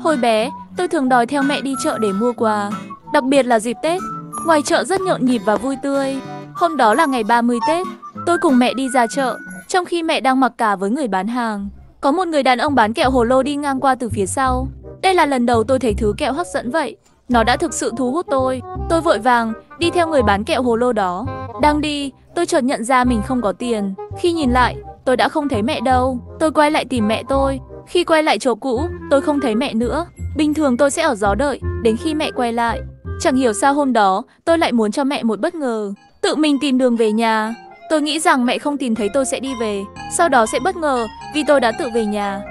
Hồi bé, tôi thường đòi theo mẹ đi chợ để mua quà, đặc biệt là dịp Tết. Ngoài chợ rất nhộn nhịp và vui tươi. Hôm đó là ngày 30 Tết, tôi cùng mẹ đi ra chợ, trong khi mẹ đang mặc cả với người bán hàng. Có một người đàn ông bán kẹo hồ lô đi ngang qua từ phía sau. Đây là lần đầu tôi thấy thứ kẹo hấp dẫn vậy. Nó đã thực sự thu hút tôi. Tôi vội vàng đi theo người bán kẹo hồ lô đó. Đang đi, tôi chợt nhận ra mình không có tiền. Khi nhìn lại, tôi đã không thấy mẹ đâu. Tôi quay lại tìm mẹ tôi. Khi quay lại chỗ cũ, tôi không thấy mẹ nữa. Bình thường tôi sẽ ở gió đợi đến khi mẹ quay lại. Chẳng hiểu sao hôm đó, tôi lại muốn cho mẹ một bất ngờ. Tự mình tìm đường về nhà. Tôi nghĩ rằng mẹ không tìm thấy tôi sẽ đi về, sau đó sẽ bất ngờ vì tôi đã tự về nhà.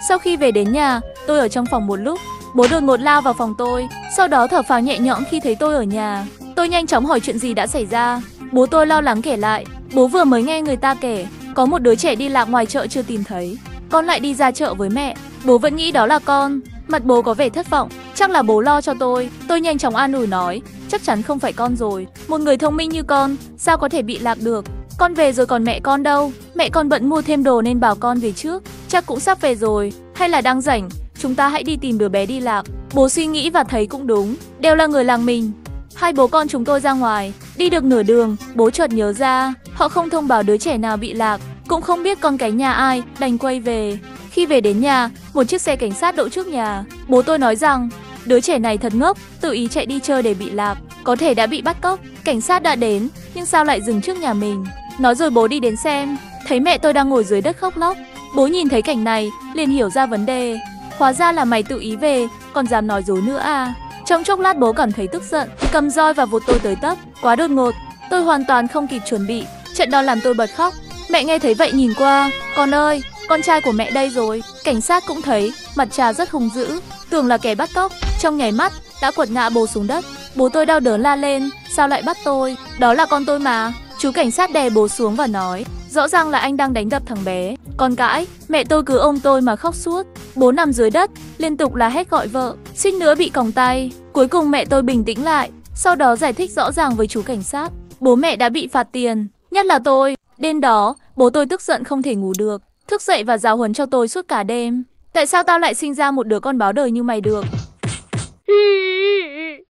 Sau khi về đến nhà, tôi ở trong phòng một lúc. Bố đột ngột lao vào phòng tôi, sau đó thở phào nhẹ nhõm khi thấy tôi ở nhà. Tôi nhanh chóng hỏi chuyện gì đã xảy ra. Bố tôi lo lắng kể lại, bố vừa mới nghe người ta kể có một đứa trẻ đi lạc ngoài chợ chưa tìm thấy. Con lại đi ra chợ với mẹ. Bố vẫn nghĩ đó là con. Mặt bố có vẻ thất vọng, chắc là bố lo cho tôi. Tôi nhanh chóng an ủi nói, chắc chắn không phải con rồi. Một người thông minh như con, sao có thể bị lạc được. Con về rồi còn mẹ con đâu? Mẹ con bận mua thêm đồ nên bảo con về trước. Chắc cũng sắp về rồi, hay là đang rảnh. Chúng ta hãy đi tìm đứa bé đi lạc. Bố suy nghĩ và thấy cũng đúng, đều là người làng mình. Hai bố con chúng tôi ra ngoài, đi được nửa đường, bố chợt nhớ ra, họ không thông báo đứa trẻ nào bị lạc, cũng không biết con cái nhà ai, đành quay về. Khi về đến nhà, một chiếc xe cảnh sát đỗ trước nhà. Bố tôi nói rằng, đứa trẻ này thật ngốc, tự ý chạy đi chơi để bị lạc, có thể đã bị bắt cóc. Cảnh sát đã đến, nhưng sao lại dừng trước nhà mình? Nói rồi bố đi đến xem, thấy mẹ tôi đang ngồi dưới đất khóc lóc. Bố nhìn thấy cảnh này, liền hiểu ra vấn đề. Hóa ra là mày tự ý về, còn dám nói dối nữa à? Trong chốc lát bố cảm thấy tức giận, cầm roi và vụt tôi tới tấp. Quá đột ngột, tôi hoàn toàn không kịp chuẩn bị. Trận đó làm tôi bật khóc. Mẹ nghe thấy vậy nhìn qua, con ơi, con trai của mẹ đây rồi. Cảnh sát cũng thấy, mặt trà rất hung dữ, tưởng là kẻ bắt cóc. Trong nháy mắt, đã quật ngã bố xuống đất. Bố tôi đau đớn la lên, sao lại bắt tôi? Đó là con tôi mà. Chú cảnh sát đè bố xuống và nói, rõ ràng là anh đang đánh đập thằng bé. Con cãi, mẹ tôi cứ ôm tôi mà khóc suốt. Bố nằm dưới đất, liên tục la hét gọi vợ, suýt nữa bị còng tay. Cuối cùng mẹ tôi bình tĩnh lại, sau đó giải thích rõ ràng với chú cảnh sát. Bố mẹ đã bị phạt tiền, nhất là tôi. Đêm đó, bố tôi tức giận không thể ngủ được, thức dậy và giáo huấn cho tôi suốt cả đêm. Tại sao tao lại sinh ra một đứa con báo đời như mày được?